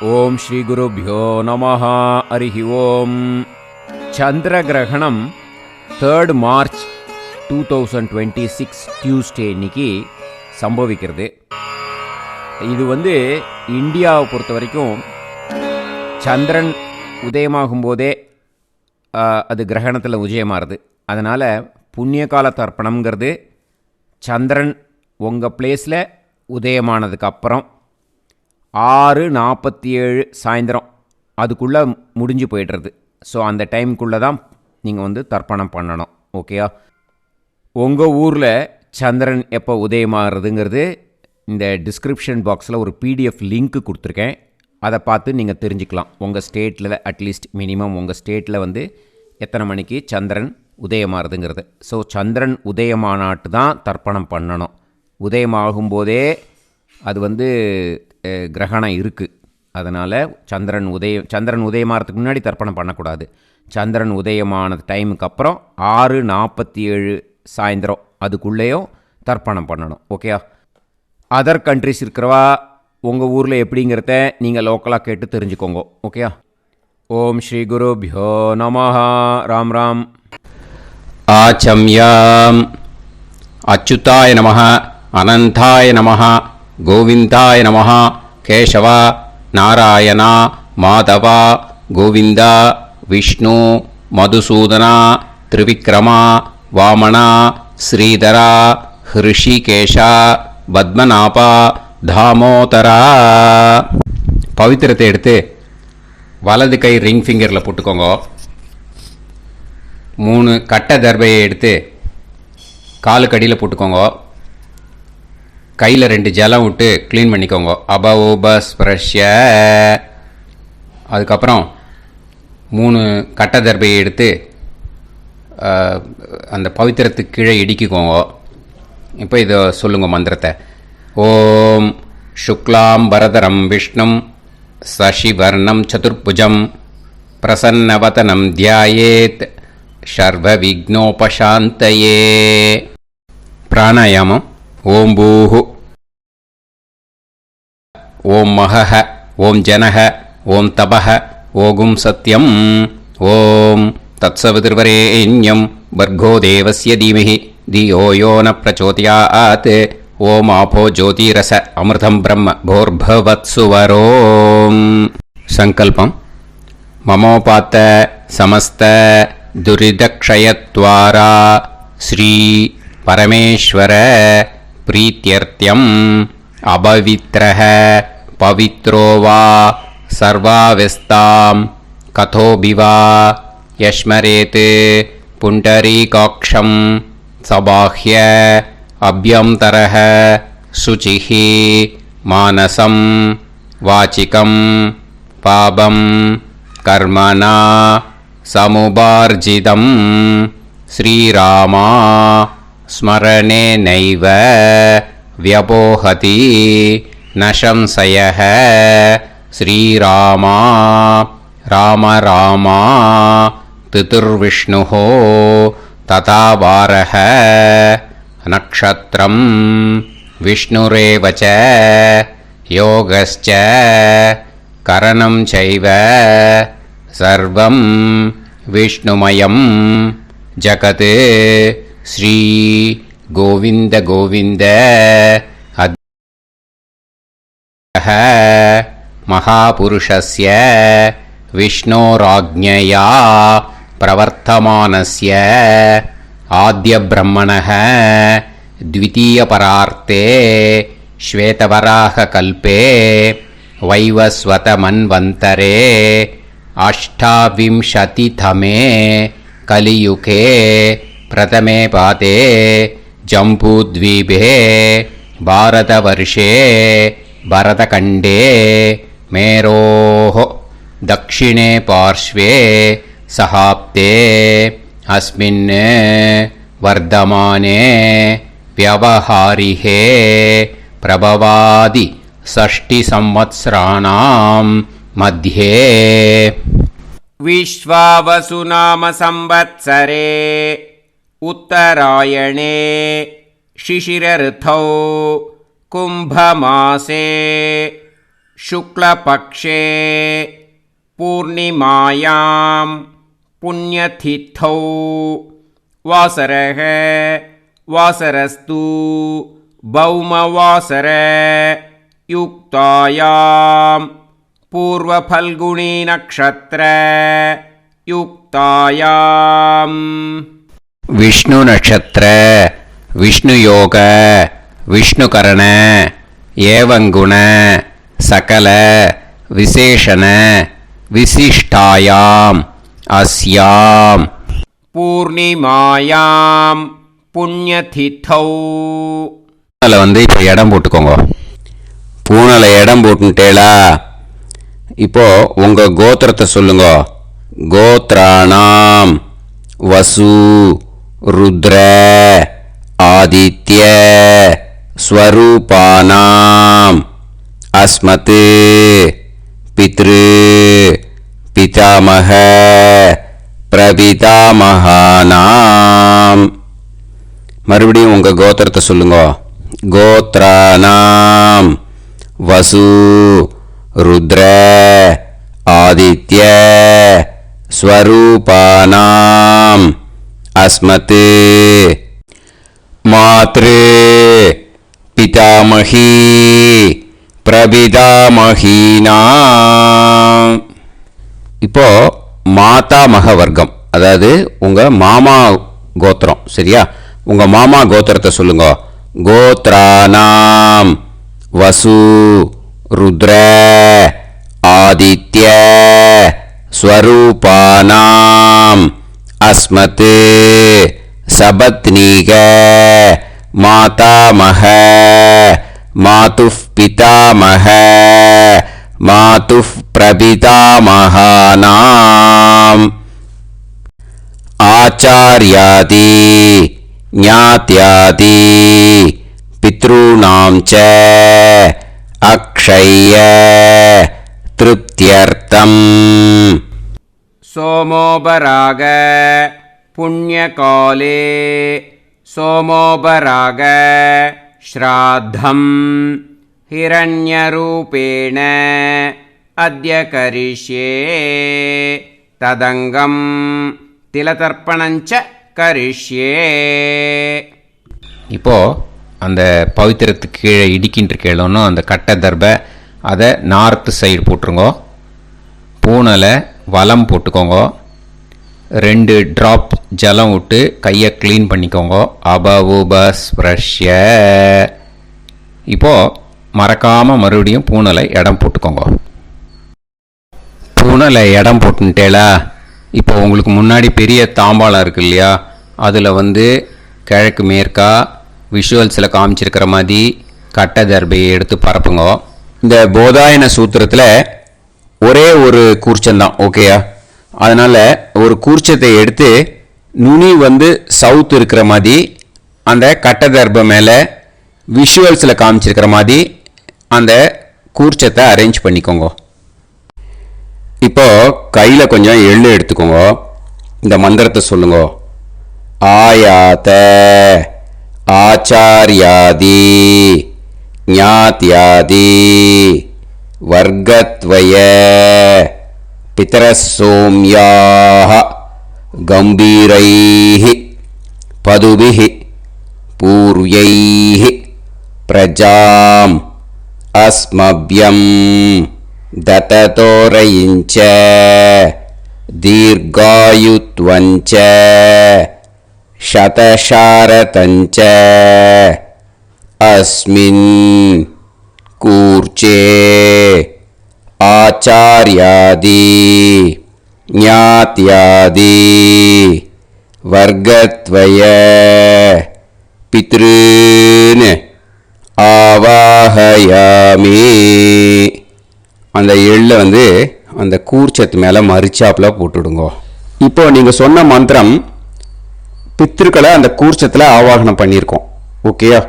ఓం శ్రీ గురుభ్యో నమః. హరి ఓం. சந்திரகிரகணம் 3rd March 2026 Tuesday இன்னைக்கு சம்பவிக்கிறது. இது இந்தியாவை பொறுத்த வரைக்கும் சந்திரன் உதயமாகும் போதே அது கிரகணத்தில் உதயமாகுது. அதனால் புண்ணிய கால தர்ப்பணம்ங்கிறது சந்திரன் உங்கள் பிளேஸில் உதயமானதுக்கு அப்புறம் 6:47 சாயந்தரம் அதுக்குள்ளே முடிஞ்சு போய்டுறது. ஸோ அந்த டைமுக்குள்ளே தான் நீங்கள் தர்ப்பணம் பண்ணணும். ஓகேயா? உங்கள் ஊரில் சந்திரன் எப்போ உதயமாகிறதுங்கிறது இந்த டிஸ்கிரிப்ஷன் பாக்ஸில் ஒரு பிடிஎஃப் லிங்க்கு கொடுத்துருக்கேன். அதை பார்த்து நீங்கள் தெரிஞ்சுக்கலாம். உங்கள் ஸ்டேட்டில் அட்லீஸ்ட் மினிமம் உங்கள் ஸ்டேட்டில் எத்தனை மணிக்கு சந்திரன் உதயமாகிறதுங்கிறது. ஸோ சந்திரன் உதயமானாட்டு தான் தர்ப்பணம் பண்ணணும். உதயமாகும்போதே அது கிரகணம் இருக்குது. அதனால் சந்திரன் உதயமாகிறதுக்கு முன்னாடி தர்ப்பணம் பண்ணக்கூடாது. சந்திரன் உதயமான டைமுக்கு அப்புறம் 6:47 சாயந்தரம் அதுக்குள்ளேயும் தர்ப்பணம் பண்ணணும். ஓகேயா? அதர் கண்ட்ரிஸ் இருக்கிறவா உங்கள் ஊரில் எப்படிங்கிறத நீங்கள் லோக்கலாக கேட்டு தெரிஞ்சுக்கோங்க. ஓகேயா? ஓம் ஸ்ரீ குருப்யோ நமஹ. ராம் ராம். ஆச்சம்யாம். அச்சுதாய நமஹ, அனந்தாய நமஹ, கோவிந்தாய நமஹ, கேசவா, நாராயணா, மாதவா, கோவிந்தா, விஷ்ணு, மதுசூதனா, திரிவிக்ரமா, வாமனா, ஸ்ரீதரா, ஹிருஷிகேஷா, பத்மநாபா, தாமோதரா. பவித்திரத்தை எடுத்து வலது கை ரிங் ஃபிங்கரில் போட்டுக்கோங்க. 3 கட்டை தர்பையை எடுத்து காலுக்கடியில் போட்டுக்கோங்க. கையில் 2 ஜலம் விட்டு க்ளீன் பண்ணிக்கோங்க. அபோபஸ்பிரஷ்ய. அதுக்கப்புறம் 3 கட்டை தர்பையை எடுத்து அந்த பவித்திரத்துக்கு கீழே இடிக்கிக்கோங்க. இப்போ இதை சொல்லுங்க மந்திரத்தை. ஓம் சுக்லாம் வரதரம் விஷ்ணும் சசிவர்ணம் சதுர்புஜம் பிரசன்னவதனம் தியாயேத் சர்வ விக்னோபசாந்தயே. பிராணாயாமம். ஓம் பூஹு, ஓம் மகஹ, ஓம் ஜனஹ, ஓம் தபஹ, ஓகும் சத்யம், ஓம் தத்சவிதுர்வரேண்யம் வர்கோ தேவஸ்ய தீமஹி தியோ யோ ந பிரச்சோதயாத். ஓம் ஆபோ ஜோதிரச அமிர்தம் பிரம்ம போர்பவத்சுவரோம். சங்கல்பம். மமோபாத்த சமஸ்த துரிதக்ஷயத்வாரா ஸ்ரீ பரமேஸ்வர பிரீத்யர்த்தியம் அபவித்ரஹ பவித்ரோ வா சர்வாவஸ்தாம் கதோபிவா யஸ்மரேத் புண்டரீகாக்ஷம் சபாஹ்ய அப்யந்தரஹ சுசிஹி மானசம் வாசிகம் பாபம் கர்மணா சமுபார்ஜிதம் ஸ்ரீராமா ஸ்மரணே நைவ வியபோஹதி நசம்சயஹ. ஸ்ரீராமா ராம ராமா திதிர்விஷ்ணுஹோ ததா வாரஹ. நக்ஷத்ரம் விஷ்ணுரேவச யோகஸ்ச கரணம் சைவ சர்வம் விஷ்ணுமயம் ஜகத். ஸ்ரீ கோவிந்த கோவிந்த அத்யஹ மகாபுருஷஸ்ய விஷ்ணோராஜ்ஞயா பிரவர்த்தமானஸ்ய ஆத்யப்ரஹ்மணः द्वितीयपरार्ते श्वेतवराहकल्पे वैवस्वतमन्वन्तरे 28तमे कलियुगे प्रथमे पादे जम्बूद्वीपे भारतवर्षे भरतखण्डे मेरोः दक्षिणे पार्श्वे सहाब्दे अस्मिन् वर्धमाने व्यवहारिहे प्रभवादि 6 संवत्सराणां मध्ये विश्वावसु नाम संवत्सरे उत्तरायणे शिशिर ऋतौ कुंभमासे शुक्लपक्षे पूर्णिमायां पुण्यतिथौ वासरः वासरस्तु भौमवासर युक्तायां पूर्वफल्गुणी नक्षत्र युक्तायां विष्णु नक्षत्र विष्णु योग विष्णु करण एवं गुण सकल विशेषण विशिष्टायाम अस्याम पूर्णिमायां पुण्यतिथौ பூனலை வந்து இப்போ இடம் போட்டுக்கோங்க. பூனலை இடம் போட்டுட்டேளா? இப்போ உங்க கோத்திரத்தை சொல்லுங்க. கோத்ராணாம் வசு ருத்ர ஆதித்ய ஸ்வரூபானாம் அஸ்மத் பித்ரு பிதாமக பிரபிதாமகானாம். மறுபடியும் உங்க கோத்திரத்தை சொல்லுங்க. கோத்ராணாம் வசு ருத்ர ஆதித்ய ஸ்வரூபானாம் அஸ்மத் மாத்ரு பிதாமகி பிரபிதாமகீனாம். இப்போ மாதாமக வர்க்கம், அதாவது உங்க மாமா கோத்திரம். சரியா? உங்க மாமா கோத்திரத்தை சொல்லுங்க. கோத்ராணாம் வசு ருத்ர ஆதித்ய ஸ்வரூபானாம் அஸ்மத் சபத்னீக மாதாமக மாதுஃப் பிதாமக மாதுஃப் பிரபிதாமகானாம் ஆச்சார்யாதி ஞாத்யாதி பித்ருணாம் ச அக்ஷய திருப்தியர்த்தம். सोमोपराग पुण्यकाले सोमोपराग श्राद्धं हिरण्यरूपेण अद्य करिष्ये तदङ्गं तिलतर्पणञ्च करिष्ये. இப்போ அந்த பவித்திரத்துக்கு கீழே இடிக்கின்ற கேளோன்னு அந்த கட்டை தர்பை அதை நார்த்து சைடு போட்டுருங்க. பூனலை வலம் போட்டுக்கோங்க. 2 ட்ராப் ஜலம் விட்டு கையை க்ளீன் பண்ணிக்கோங்க. அபவுபஸ்ப்ரஷ்ய. இப்போது மறக்காமல் மறுபடியும் பூனலை இடம் போட்டுக்கோங்க. பூனலை இடம் போட்டுட்டேலா? இப்போ உங்களுக்கு முன்னாடி பெரிய தாம்பாளம் இருக்கு இல்லையா? அதில் வந்து கிழக்கு மேற்கா விஷுவல்ஸில் காமிச்சிருக்கிற மாதிரி கட்டை தர்பையை எடுத்து பரப்புங்க. இந்த போதாயன சூத்திரத்தில் ஒரே ஒரு கூர்ச்சந்தான். ஓகேயா? அதனால் ஒரு கூர்ச்சத்தை எடுத்து நுனி வந்து சவுத் இருக்கிற மாதிரி அந்த கட்டை தர்பை மேலே விஷுவல்ஸில் காமிச்சிருக்கிற மாதிரி அந்த கூர்ச்சத்தை அரேஞ்ச் பண்ணிக்கோங்க. இப்போ கையில் கொஞ்சம் எள்ளு எடுத்துக்கோங்க. இந்த மந்திரத்தை சொல்லுங்க. ஆயாத ஆச்சார்யாதி ஞாத்யாதி வர்க்கத்வய பிதரசோம்யாஹ கம்பீரைஹி பதுபிஹி பூர்வைஹி பிரஜாம் அஸ்மப்யம் தததோரயிஞ்ச தீர்காயுத்வஞ்ச शतशारतञ्च अस्मिन् कूर्चे आचार्यादि ज्ञात्यादि वर्गत्वय पितॄन् ஆவாஹயாமி. அந்த எள்ளை வந்து அந்த கூர்ச்சத்து மேலே மரிச்சாப்பில் போட்டுடுங்க. இப்போ நீங்கள் சொன்ன மந்திரம் பித்திருக்களை அந்த கூர்ச்சத்தில் ஆவாகனம் பண்ணியிருக்கோம். ஓகேயா?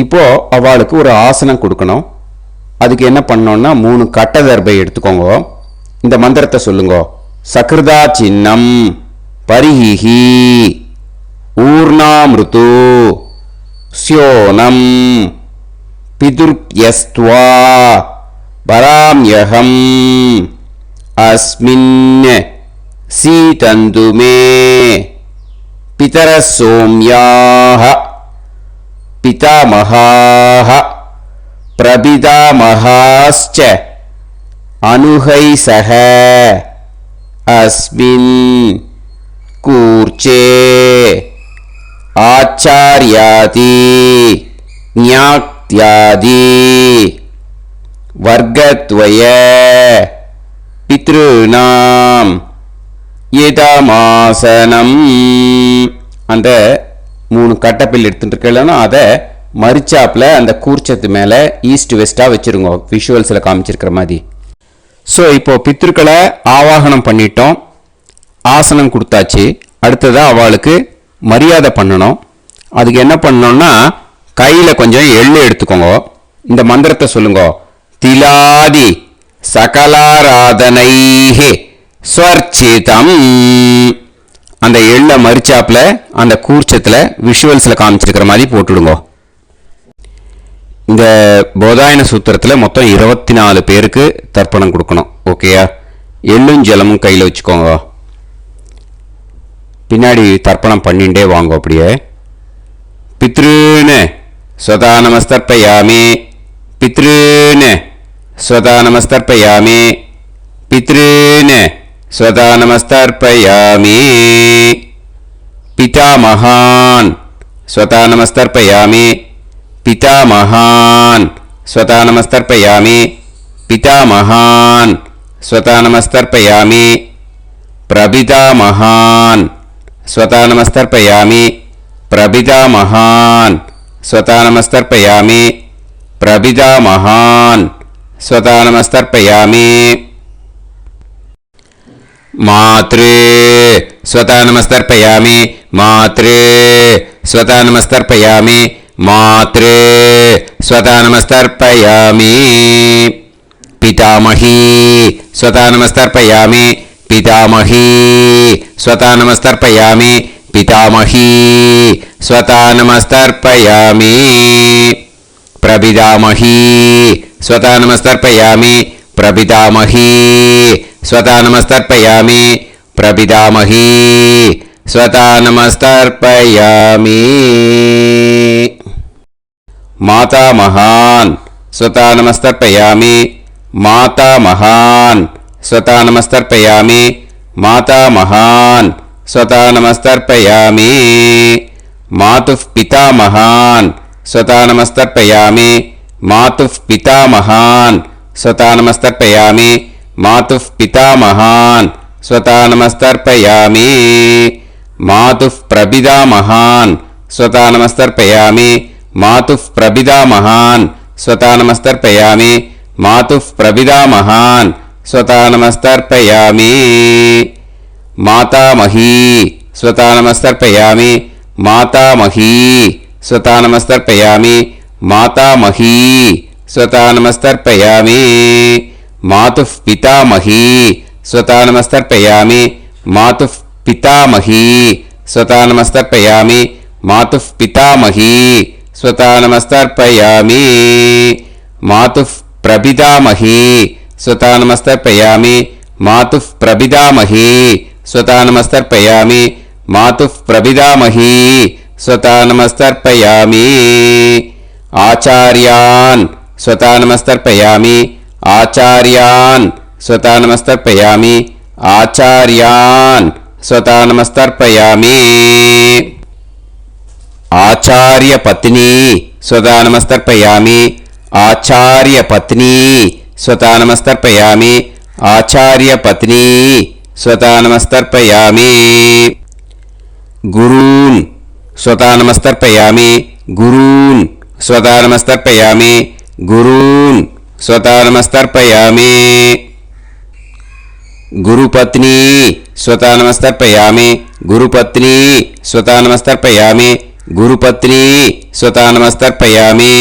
இப்போ அவளுக்கு ஒரு ஆசனம் கொடுக்கணும். அதுக்கு என்ன பண்ணோம்னா 3 கட்டை தர்பை எடுத்துக்கோங்க. இந்த மந்திரத்தை சொல்லுங்க. சக்ருதா சின்னம் பரிஹி ஊர்ணாமிருத்து ஸ்யோனம் பிதுர்யஸ்துவா वराम्यहम् अस्मिन् सीतन्तु मे पितरः सोम्याः पितामहाः प्रपितामहाश्च अनुहै सह अस्मिन् कूर्चे आचार्यादि ज्ञात्यादि वर्गद्वय पितॄणां यदामासனம் அந்த 3 கட்டப்பில் எடுத்துட்டு இருக்கலன்னா அதை மரிச்சாப்பில் அந்த கூர்ச்சத்து மேலே ஈஸ்ட் வெஸ்ட்டாக வச்சுருங்க, விஷுவல்ஸில் காமிச்சிருக்கிற மாதிரி. ஸோ இப்போது பித்ருக்களை ஆவாகனம் பண்ணிட்டோம், ஆசனம் கொடுத்தாச்சு. அடுத்ததாக அவளுக்கு மரியாதை பண்ணணும். அதுக்கு என்ன பண்ணணும்னா கையில் கொஞ்சம் எள்ளு எடுத்துக்கோங்க. இந்த மந்திரத்தை சொல்லுங்க. திலாதி சகலாராதனைஹே ஸ்வர்ச்சிதம். அந்த எள்ளை மரிச்சாப்பில் அந்த கூர்ச்சத்தில் விஷுவல்ஸில் காமிச்சிருக்கிற மாதிரி போட்டுடுங்க. இந்த போதாயன சூத்திரத்தில் மொத்தம் 24 பேருக்கு தர்ப்பணம் கொடுக்கணும். ஓகேயா? எள்ளும் ஜலமும் கையில் வச்சுக்கோங்க. பின்னாடி தர்ப்பணம் பண்ணிண்டே வாங்க. அப்படியே பித்ருன்னு ஸ்வதா நமஸ்தர்ப்பயாமி, பித்ருன்னு ஸ்வதா நமஸ்தர்ப்பயாமி, பித்ருன்னு ஸ்வதா நமஸ்தர்ப்பயாமி, பிதாமகான் ஸ்வதா நமஸ்தர்ப்பயாமி, पितामहान् स्वता नमस्तर्पयामि, पितामहान् स्वता नमस्तर्पयामि, प्रपितामहान् स्वता नमस्तर्पयामि, प्रपितामहान् स्वता नमस्तर्पयामि, प्रपितामहान् स्वता नमस्तर्पयामि. मातृ स्वता नमस्तर्पयामि, मातृ स्वता नमस्तर्पयामि, मातृ स्वता नमस्तर्पयामि. पितामही स्वता नमस्तर्पयामि, पितामही स्वता नमस्तर्पयामि, पितामही स्वता नमस्तर्पयामि. प्रपितामही स्वता नमस्तर्पयामि, प्रपितामही स्वता नमस्तर्पयामि, प्रपितामही स्वता नमस्तर्पयामि. मातामहान् स्वता नमस्तर्पयामि, मातामहान् स्वता नमस्तर्पयामि, मातामहान् स्वता नमस्तर्पयामि. मातुः पितामहान् स्वता नमस्तर्पयामि, मातुः पितामहान् स्वता नमस्तर्पयामि, मातुः पितामहान् स्वता नमस्तर्पयामि. मातुः प्रपितामहान् स्वता नमस्तर्पयामि, मातुः प्रपितामहान् स्वता नमस्तर्पयामि, मातुः प्रपितामहान् स्वता नमस्तर्पयामि. मातामही स्वता नमस्तर्पयामि, मातामही स्वता नमस्तर्पयामि, मातामही स्वता नमस्तर्पयामि. मातुः पितामही स्वता नमस्तर्पयामि, मातुः पितामही स्वता नमस्तर्पयामि, मातुः पितामही स्वता नमस्तर्पयामि. मातुः प्रपितामही स्वता नमस्तर्पयामि, मातुः प्रपितामही स्वता नमस्तर्पयामि, मातुः प्रपितामही स्वता नमस्तर्पयामि. आचार्यान् स्वता नमस्तर्पयामि, आचार्यान् स्वता नमस्तर्पयामि, आचार्यान् स्वता नमस्तर्पयामि. आचार्यपत्नी स्वता नमस्तर्पयामि, आचार्यपत्नी स्वता नमस्तर्पयामि, आचार्यपत्नी स्वता नमस्तर्पयामि. गुरून् स्वता नमस्तर्पयामि, गुरून् स्वता नमस्तर्पयामि, गुरून् स्वता नमस्तर्पयामि. गुरुपत्नी स्वता नमस्तर्पयामि, गुरुपत्नी स्वता नमस्तर्पयामि, गुरुपत्नी स्वता नमस्तर्पयामि.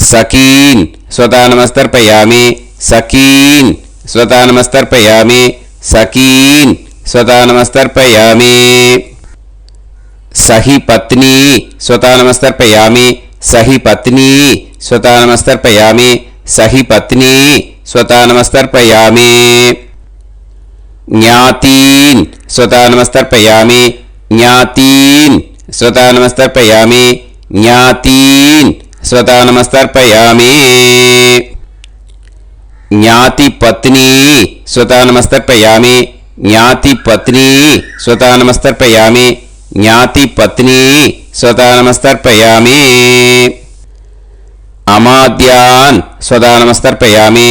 सखीन् स्वता नमस्तर्पयामि, सखीन् स्वता नमस्तर्पयामि, सखीन् स्वता नमस्तर्पयामि. सही पत्नी स्वता नमस्तर्पयामि, सही पत्नी स्वता नमस्तर्पयामि, सहि पत्नी स्वता नमस्तर्पयामि ज्ञातीन् स्वता नमस्तर्पयामि ज्ञातीन् स्वता नमस्तर्पयामि ज्ञातीन् स्वता नमस्तर्पयामि ज्ञातिपत्नी स्वता नमस्तर्पयामि ज्ञातिपत्नी स्वता नमस्तर्पयामि ज्ञातिपत्नी स्वता नमस्तर्पयामि अमाद्यान् स्वता नमस्तर्पयामि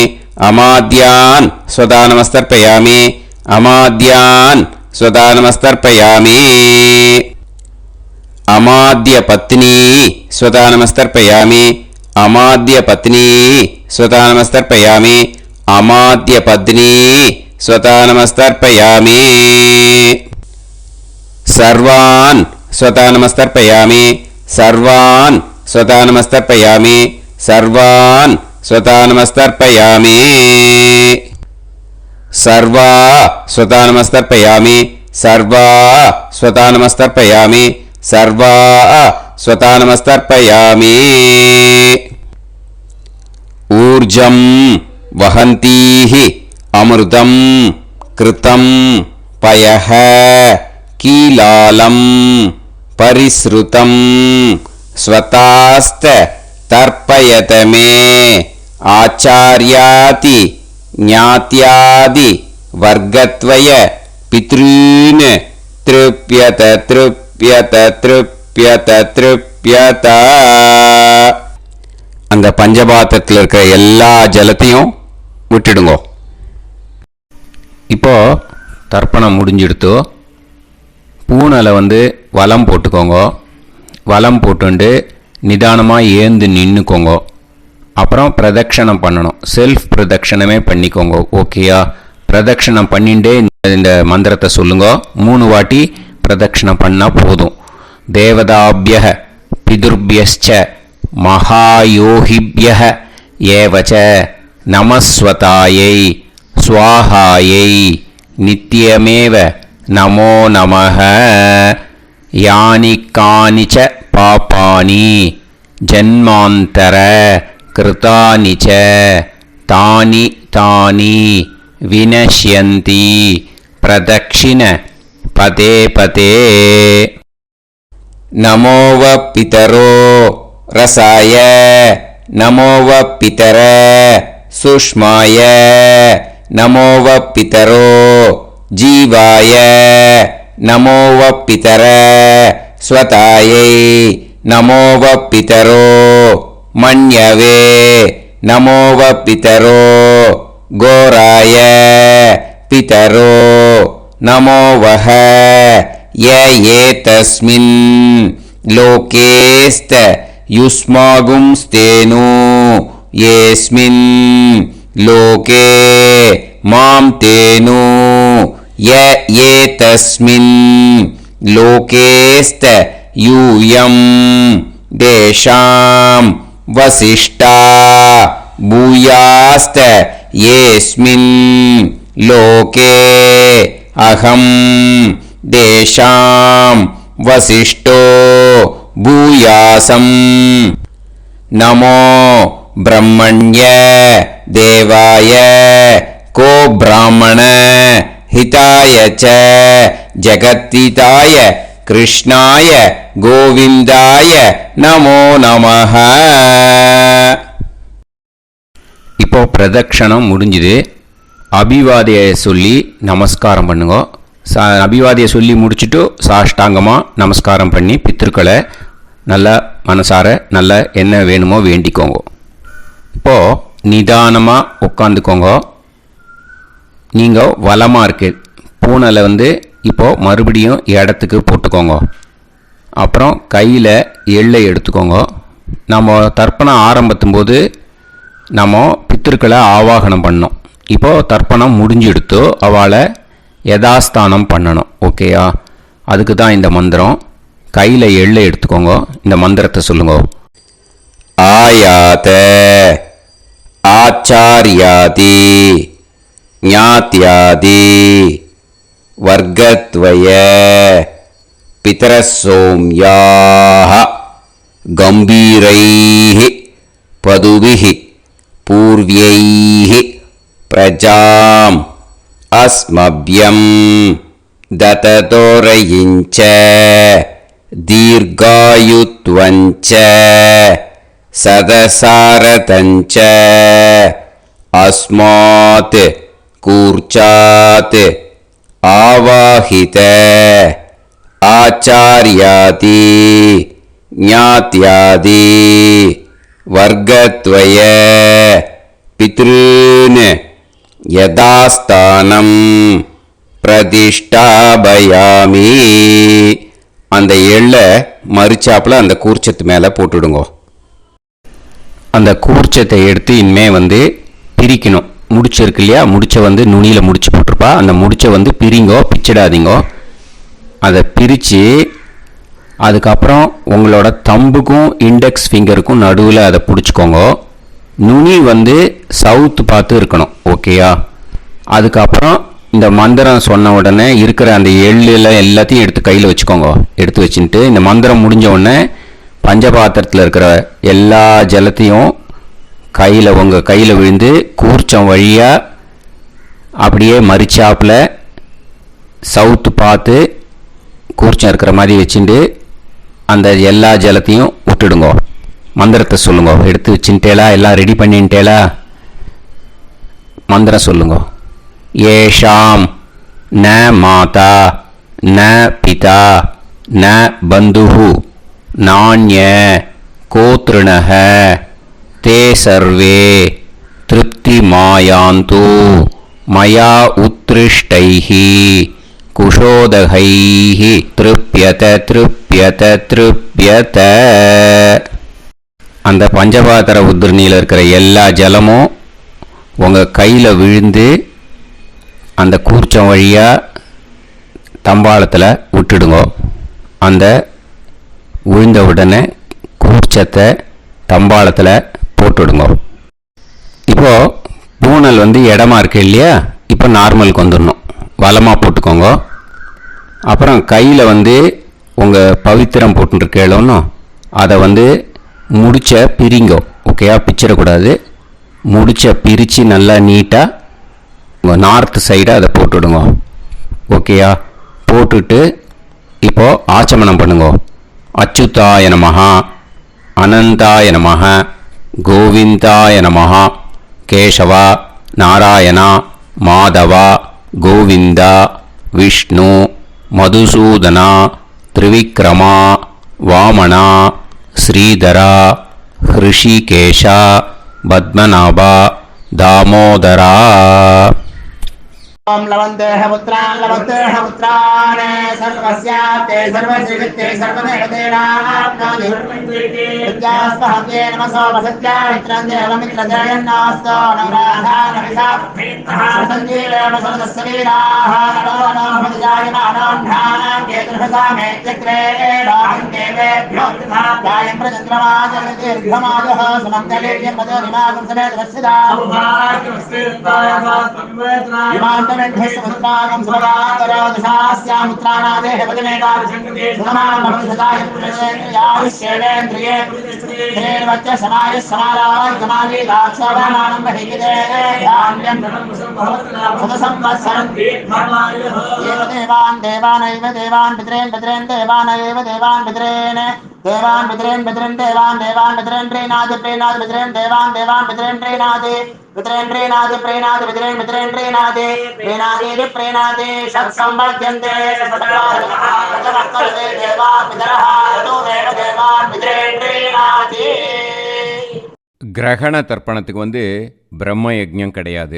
अमाद्यान् स्वता नमस्तर्पयामि अमाद्यान् स्वता नमस्तर्पयामि अमाद्यपत्नी स्वता नमस्तर्पयामि अमाद्यपत्नी स्वता नमस्तर्पयामि अमाद्यपत्नी स्वता नमस्तर्पयामि सर्वान् स्वता नमस्तर्पयामि सर्वान् स्वता नमस्तर्पयामि सर्वान् स्वता नमस्तर्पयामि सर्वा स्वता नमस्तर्पयामि सर्वा स्वता नमस्तर्पयामि सर्वा स्वता नमस्तर्पयामि ऊर्जं वहन्तीः अमृतं कृतं पयः कीलालं परिसृतं स्वतास्त तर्पयत मे आचार्याति ज्ञात्यादि वर्गत्वय पितॄन् तृप्यत तृप्यत तृप्यत तृप्यत அந்த பஞ்சபாத்திரத்தில் இருக்கிற எல்லா ஜலத்தையும் விட்டுடுங்க. இப்போ தர்ப்பணம் முடிஞ்சிடுத்து. பூனலை வலம் போட்டுக்கோங்க. வலம் போட்டுண்டு நிதானமாக ஏந்து நின்றுக்கோங்க. அப்புறம் பிரதட்சணம் பண்ணணும். செல்ஃப் பிரதட்சணமே பண்ணிக்கோங்க. ஓகேயா? பிரதட்சணம் பண்ணிண்டே இந்த மந்திரத்தை சொல்லுங்க. 3 வாட்டி பிரதட்சணம் பண்ணால் போதும். தேவதாபிய பிதுர்பியஸ்ச மகாயோகிபிய ஏவச்ச நமஸ்வதாயை ஸ்வாஹாயை நித்யமேவ நமோ நமஹ யானி கானிச்ச பாபானி ஜன்மாந்தர கிருதானி ச தானி தானி வினஷ்யந்தி பிரதக்ஷிண பதே பதே நமோவ பிதரோ ரசாய நமோவ பிதர சுஷ்மாய நமோவ பிதரோ ஜீவாய நமோவ பிதர ஸ்வதாயை நமோவ பிதரோ மன்யவே நமோவ பிதரோ கோராய பிதரோ நமோவஹ ய ஏதஸ்மின் லோகேஸ்த யுஸ்மாகும்ஸ்தேனு ஏஸ்மின் லோகே மாம் தேனு ய ஏதஸ்மின் லோகேஸ்த யூயம் தேஷாம் வசிஷ்டா பூயாஸ்த ஏஸ்மின் லோகே அகம் தேஷாம் வசிஷ்டோ பூயாசம் நமோ ब्रह्मण्य देवाय को ब्राह्मण हिताय च जगत्हिताय कृष्णाय गोविंदाय नमो नमः. இப்போ பிரதட்சணம் முடிஞ்சுது. அபிவாதியை சொல்லி நமஸ்காரம் பண்ணுங்க. அபிவாதியை சொல்லி முடிச்சுட்டு சாஷ்டாங்கமாக நமஸ்காரம் பண்ணி பித்திருக்களை நல்லா மனசார நல்லா என்ன வேணுமோ வேண்டிக்கோங்க. இப்போது நிதானமாக உட்காந்துக்கோங்க. நீங்கள் வலமாக இருக்கு பூனலை இப்போது மறுபடியும் இடத்துக்கு போட்டுக்கோங்க. அப்புறம் கையில் எள்ளை எடுத்துக்கோங்க. நம்ம தர்ப்பணம் ஆரம்பித்தும் போது நம்ம பித்திருக்களை ஆவாகனம் பண்ணோம். இப்போது தர்ப்பணம் முடிஞ்செடுத்து அவளை யதாஸ்தானம் பண்ணணும். ஓகேயா? அதுக்கு தான் இந்த மந்திரம். கையில் எள்ளை எடுத்துக்கோங்க. இந்த மந்திரத்தை சொல்லுங்க. ஆயாத ஆச்சாரியாதி ஞாத்யாதி வர்க்கத்வய பிதரசோம்யாஹ கம்பீரைஹ பதுபிஹ पूर्व्यैः प्रजाम् अस्मभ्यं दततोरयिञ्च दीर्घायुत्वञ्च सदसारतञ्च अस्मात् कूर्चात् आवाहित आचार्यादि ज्ञात्यादि वर्गत्वय पितॄन् யதாஸ்தானம் பிரதிஷ்டாபயாமி. அந்த எள்ளை மறிச்சாப்பில் அந்த கூர்ச்சத்து மேலே போட்டுடுங்க. அந்த கூர்ச்சத்தை எடுத்து இனிமே பிரிக்கணும். முடிச்சு இருக்கு இல்லையா, முடிச்சை நுனியில் முடிச்சு போட்டிருப்பா. அந்த முடிச்சை பிரிங்கோ, பிச்சிடாதீங்கோ. அதை பிரித்து அதுக்கப்புறம் உங்களோட தம்புக்கும் இண்டெக்ஸ் ஃபிங்கருக்கும் நடுவில் அதை பிடிச்சிக்கோங்க. நுனி சவுத்து பார்த்து இருக்கணும். ஓகேயா? அதுக்கப்புறம் இந்த மந்திரம் சொன்ன உடனே இருக்கிற அந்த எள்ளில் எல்லாத்தையும் எடுத்து கையில் வச்சுக்கோங்க. எடுத்து வச்சுட்டு இந்த மந்திரம் முடிஞ்ச உடனே பஞ்சபாத்திரத்தில் இருக்கிற எல்லா ஜலத்தையும் உங்கள் கையில் விழுந்து கூர்ச்சம் வழியாக அப்படியே மறிச்சாப்பில் சவுத்து பார்த்து கூர்ச்சம் இருக்கிற மாதிரி வச்சுட்டு அந்த எல்லா ஜலத்தையும் விட்டுடுங்க. மந்திரத்தை சொல்லுங்க. எடுத்து வச்சுட்டேலா? எல்லாம் ரெடி பண்ணிட்டேலா? மந்திரம் சொல்லுங்க. ஏஷாம் ந மாதா ந பிதா ந பந்துஹு நாண்ய கோத்ருணஹ தே சர்வே திருப்தி மாயாந்து மயா உத்ருஷ்டைஹி குஷோதகைஹி திருப்யத திருப்யத திருப்யத. அந்த பஞ்சபாத்திர உத்ரணியில் இருக்கிற எல்லா ஜலமும் உங்கள் கையில் விழுந்து அந்த கூர்ச்சம் வழியாக தம்பாளத்தில் விட்டுடுங்க. அந்த விழுந்த உடனே கூர்ச்சத்தை தம்பாளத்தில் போட்டுடுங்க. இப்போது பூனல் இடமா இருக்கு இல்லையா, இப்போ நார்மலுக்கு வந்துடணும். வலமாக போட்டுக்கோங்க. அப்புறம் கையில் உங்கள் பவித்திரம் போட்டுருக்கேளோன்னு அதை முடிச்ச பிரிங்கோ. ஓகேயா? பிச்சிடக்கூடாது. முடிச்ச பிரித்து நல்லா நீட்டாக உங்கள் நார்த் சைடை அதை போட்டுவிடுங்க. ஓகேயா? போட்டுட்டு இப்போது ஆச்சமனம் பண்ணுங்க. அச்சுதாய நமஹ, அனந்தாய நமஹ, கோவிந்தாய நமஹ, கேசவா, நாராயணா, மாதவா, கோவிந்தா, விஷ்ணு, மதுசூதனா, திரிவிக்ரமா, வாமனா, ஸ்ரீதரா, ஹிருஷிகேஷா, பத்மநாபா, தாமோதரா. ओम लवन्तेह पुत्रान् लवन्तेह पुत्रान् सर्वस्याप्ते सर्वश्रीवित्ते सर्वदेवतेनाप्नादिर्मन्त्रिते विद्यास्पहते नमसो वसत्यामित्रं देवमित्रजयन्नास्तो नवराधानविदाः सञ्जीवेम सर्वस्वीराः नमो नमोऽजायमानोऽन्धानां केतुर्हसामेत्यग्रे देवेभ्यो गायं प्रचन्द्रमाजर्दीर्घमायुः सुमङ्गलीर्यमदोनिमागं समेतवस्सिदाः विमानमेध्यस्वसुतागं सुभगान्तरो दशास्यामुत्राणादेः वदनेकार्यसङ्गते सुमानमभविषदाय पुरुषेन्द्रियाविश्येवेन्द्रिये हेर्वच्च समायः समारागमाली दाक्षाभामानं बहिगिदे धान्यं सदसंवत्सरं दीर्घमायुः एव देवान् देवानैव देवान् पितॄन् पितॄन् देवानैव देवान् पितॄन् देवान् पितॄन् पितॄन् देवान् देवान् पितॄन् प्रीणाति प्रीणाति पितॄन् देवान् देवान् पितॄन् प्रीणाति पितॄन् प्रीणाति प्रीणाति पितॄन् पितॄन् प्रीणाति प्रीणाति प्रीणाति षट्संवर्ध्यन्ते सत्कारते देवा पितरः ततो देव देवान् पितॄन् प्रीणाति. கிரகண தர்ப்பணத்துக்கு பிரம்ம யஜ்ஞம் கிடையாது.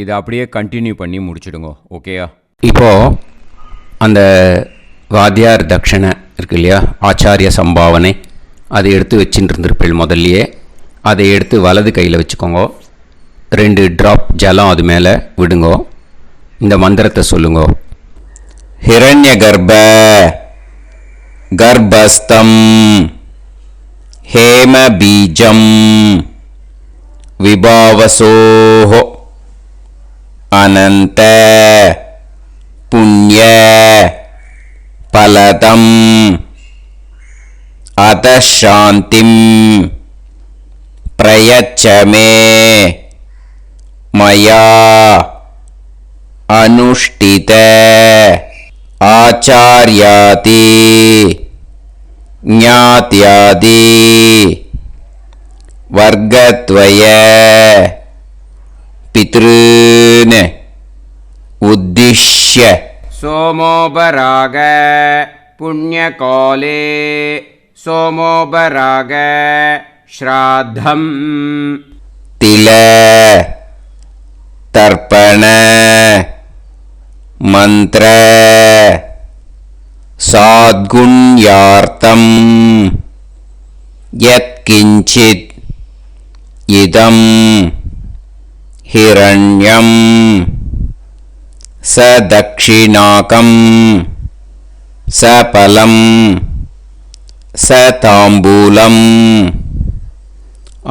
இதை அப்படியே கண்டினியூ பண்ணி முடிச்சுடுங்க. ஓகேயா? இப்போது அந்த வாத்தியார் தட்சணை இருக்கு இல்லையா, ஆச்சாரிய சம்பாவனை, அதை எடுத்து வச்சுட்டு இருந்திருப்பேள் முதல்லையே. அதை எடுத்து வலது கையில் வச்சுக்கோங்க. 2 ட்ராப் ஜலம் அது மேலே விடுங்கோ. இந்த மந்திரத்தை சொல்லுங்கோ. ஹிரண்ய கர்ப்ப கர்ப்பஸ்தம் ஹேம பீஜம் விபாவசோஹோ அனந்த புண்ணிய பலதம் அதசாந்திம் प्रयच्छ मे मया अनुष्ठित आचार्यादि ज्ञात्यादि वर्गद्वय पितॄन् उद्दिश्य सोमोपराग पुण्यकाले सोमोपराग श्राद्धं तिल तर्पण मंत्र साद्गुण्यार्थं यत्किंचित् इदं हिरण्यं स दक्षिणाकं स फलं स ताम्बूलम्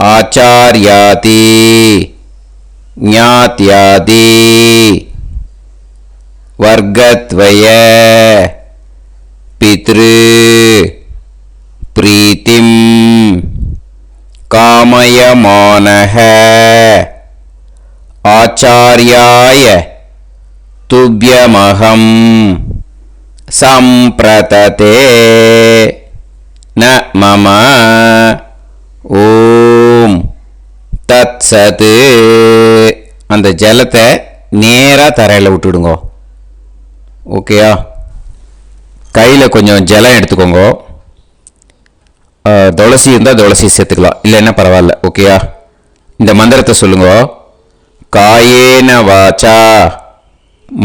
आचार्यादि ज्ञात्यादि वर्गद्वय पितृ प्रीतिं कामयमानः आचार्याय तुभ्यमहं सम्प्रतते न मम ஓம் தத் சத். அந்த ஜலத்தை நேராக தரையில் விட்டுடுங்க. ஓகேயா? கையில் கொஞ்சம் ஜலம் எடுத்துக்கோங்க. துளசி இருந்தால் துளசி சேர்த்துக்கலாம், இல்லைன்னா பரவாயில்ல. ஓகேயா? இந்த மந்திரத்தை சொல்லுங்க. காயேன வாச்சா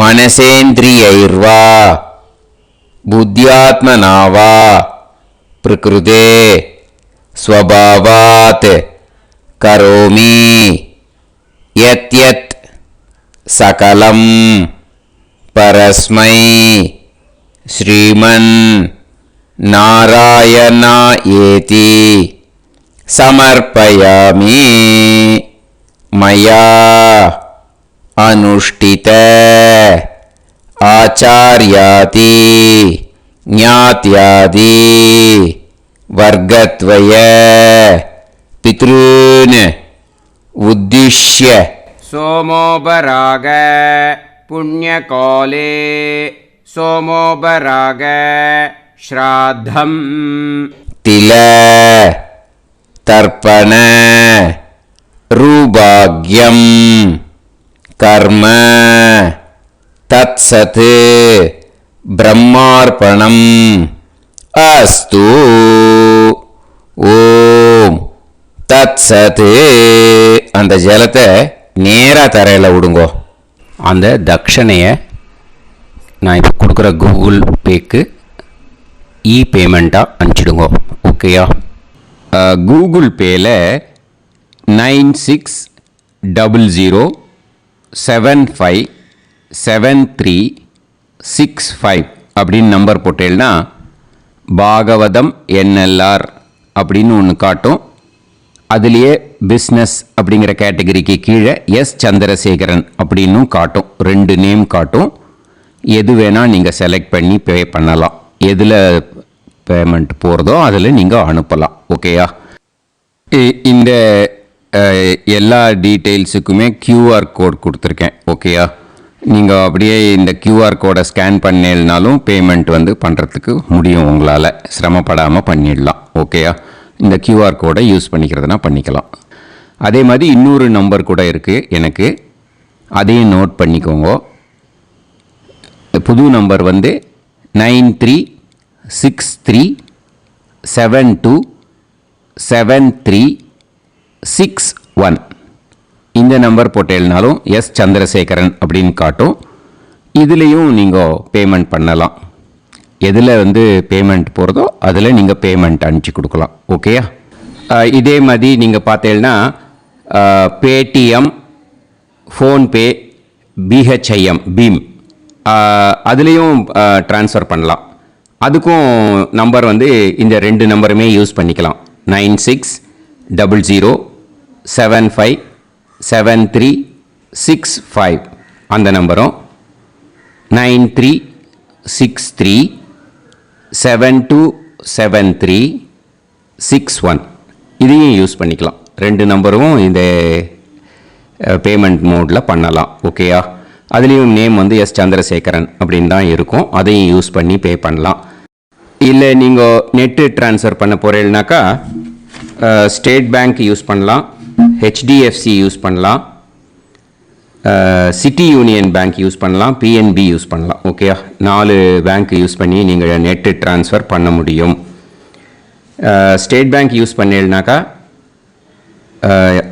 மனசேந்திரியைர்வா புத்தியாத்மனாவா பிரகிருதே स्वभावात् करोमि यत् यत् सकलं परस्मै श्रीमन् नारायणायेति समर्पयामि. मया अनुष्ठित आचार्यादि ज्ञात्यादि वर्गद्वय पितॄन् उद्दिश्य सोमोपराग पुण्यकाले सोमोपराग श्राद्धं तिल तर्पण रूभाग्यं कर्म तत्सत् ब्रह्मार्पणम् अस्तु. ஓம் தத் சத். அந்த ஜலத்தை நேராக தரையில் விடுங்கோ. அந்த தட்சணையை நான் இப்போ கொடுக்குற கூகுள் பேக்கு பேமெண்ட்டாக அனுப்பிச்சிடுங்கோ. ஓகேயா? கூகுள் பேயில் 9600757365 அப்படின்னு நம்பர் போட்டேன்னா பாகவதம் என்எல்ஆர் அப்படின்னு ஒன்று காட்டும். அதுலேயே பிஸ்னஸ் அப்படிங்கிற கேட்டகரிக்கு கீழே எஸ் சந்திரசேகரன் அப்படின்னும் காட்டும். 2 நேம் காட்டும். எது வேணால் நீங்கள் செலக்ட் பண்ணி பே பண்ணலாம். எதில் பேமெண்ட் போகிறதோ அதில் நீங்கள் அனுப்பலாம். ஓகேயா? இந்த எல்லா டீட்டெயில்ஸுக்குமே QR கோட் கொடுத்துருக்கேன். ஓகேயா? நீங்கள் அப்படியே இந்த QR கோடை ஸ்கேன் பண்ணேல்னாலும் பேமெண்ட் வந்து பண்ணுறதுக்கு முடியும். உங்களால் சிரமப்படாமல் பண்ணிடலாம். ஓகேயா? இந்த QR கோடை யூஸ் பண்ணிக்கிறதுனா பண்ணிக்கலாம். அதே மாதிரி இன்னொரு நம்பர் கூட இருக்குது எனக்கு, அதையும் நோட் பண்ணிக்கோங்க. புது நம்பர் வந்து 9363727361. இந்த நம்பர் போட்டேல்னாலும் எஸ் சந்திரசேகரன் அப்படின்னு காட்டும். இதுலேயும் நீங்கள் பேமெண்ட் பண்ணலாம். எதில் வந்து பேமெண்ட் போகிறதோ அதில் நீங்கள் பேமெண்ட் அனுப்பிச்சி கொடுக்கலாம். ஓகேயா? இதே மாதிரி நீங்கள் பார்த்தேன்னா பேடிஎம், ஃபோன்பே, பிஹெச்ஐஎம், பீம் அதுலேயும் ட்ரான்ஸ்ஃபர் பண்ணலாம். அதுக்கும் நம்பர் வந்து இந்த 2 நம்பருமே யூஸ் பண்ணிக்கலாம். 9600757365 அந்த நம்பரும் 9363727361 இதையும் யூஸ் பண்ணிக்கலாம். 2 நம்பரும் இந்த பேமெண்ட் மோடில் பண்ணலாம். ஓகேயா? அதுலேயும் நேம் வந்து எஸ் சந்திரசேகரன் அப்படின்னு தான் இருக்கும். அதையும் யூஸ் பண்ணி பே பண்ணலாம். இல்லை நீங்கள் நெட்டு ட்ரான்ஸ்ஃபர் பண்ண போகிறீங்கனாக்கா ஸ்டேட் பேங்க் யூஸ் பண்ணலாம், ஹெச்டிஎஃப்சி யூஸ் பண்ணலாம், சிட்டி யூனியன் பேங்க் யூஸ் பண்ணலாம், பிஎன்பி யூஸ் பண்ணலாம். ஓகேயா? 4 பேங்க் யூஸ் பண்ணி நீங்கள் நெட்டு ட்ரான்ஸ்ஃபர் பண்ண முடியும். ஸ்டேட் பேங்க் யூஸ் பண்ணீங்கனாக்கா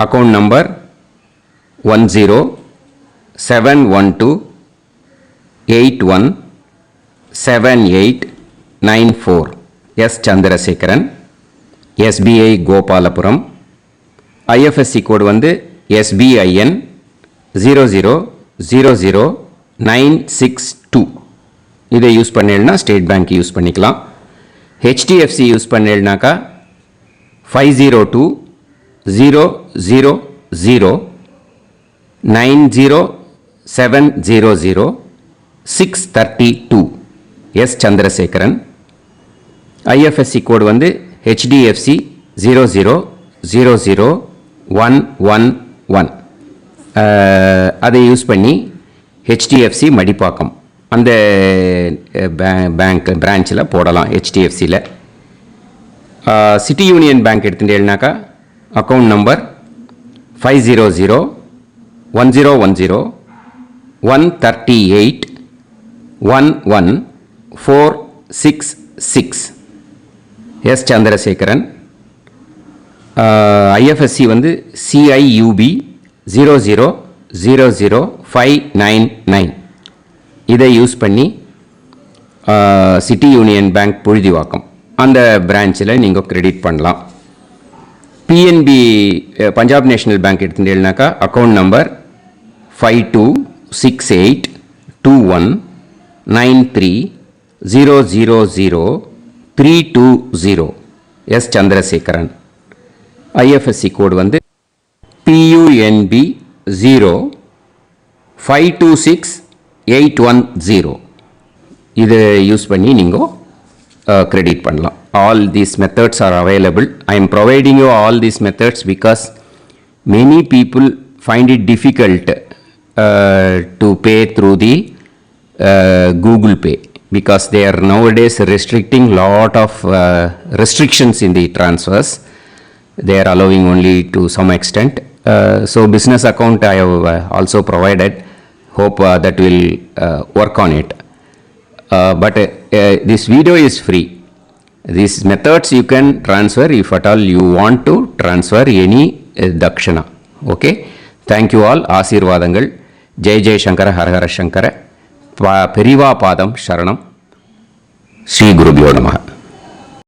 account number 1071281789 S Chandrasekaran, SBI Gopalapuram. IFSC code வந்து SBIN 0000962. இதை யூஸ் பண்ணீங்கன்னா ஸ்டேட் பேங்க் யூஸ் பண்ணிக்கலாம். ஹெச்டிஎஃப்சி யூஸ் பண்ணீங்கனாக்கா 50200090700632 எஸ் சந்திரசேகரன். ஐஎஃப்எஸ்சி கோடு வந்து HDFC 0000111. அதை யூஸ் பண்ணி HDFC மடிப்பாக்கம் அந்த பேங்க் பிரான்ச்சில் போடலாம். HDFCயில் சிட்டி யூனியன் பேங்க் எடுத்துட்டேன்னாக்கா account number 5001001381146 S Chandrasekaran. IFSC வந்து CIUB 0000599. இதை யூஸ் பண்ணி சிட்டி யூனியன் பேங்க் புழுதிவாக்கம் அந்த பிரான்ச்சில் நீங்கள் கிரெடிட் பண்ணலாம். பிஎன்பி பஞ்சாப் நேஷனல் பேங்க் எடுத்துட்டேன்னாக்கா account number 52682193000320 S Chandrasekaran. IFSC code வந்து PUNB 0526810. இதை யூஸ் பண்ணி நீங்கள் கிரெடிட் பண்ணலாம். All these methods are available. I am providing you all these methods because many people find it difficult to pay through the Google Pay because they are nowadays restricting lot of restrictions in the transfers. They are allowing only to some extent. So business account I have also provided. Hope that will work on it. But this video is free. These methods you can transfer if at all you want to transfer any dakshana. Okay? Thank you all. ஆசீர்வாதங்கள். ஜெய் ஜெய் சங்கர ஹரஹர சங்கர. பெரிவா பாதம் சரணம். ஸ்ரீ குருபியோ நமः.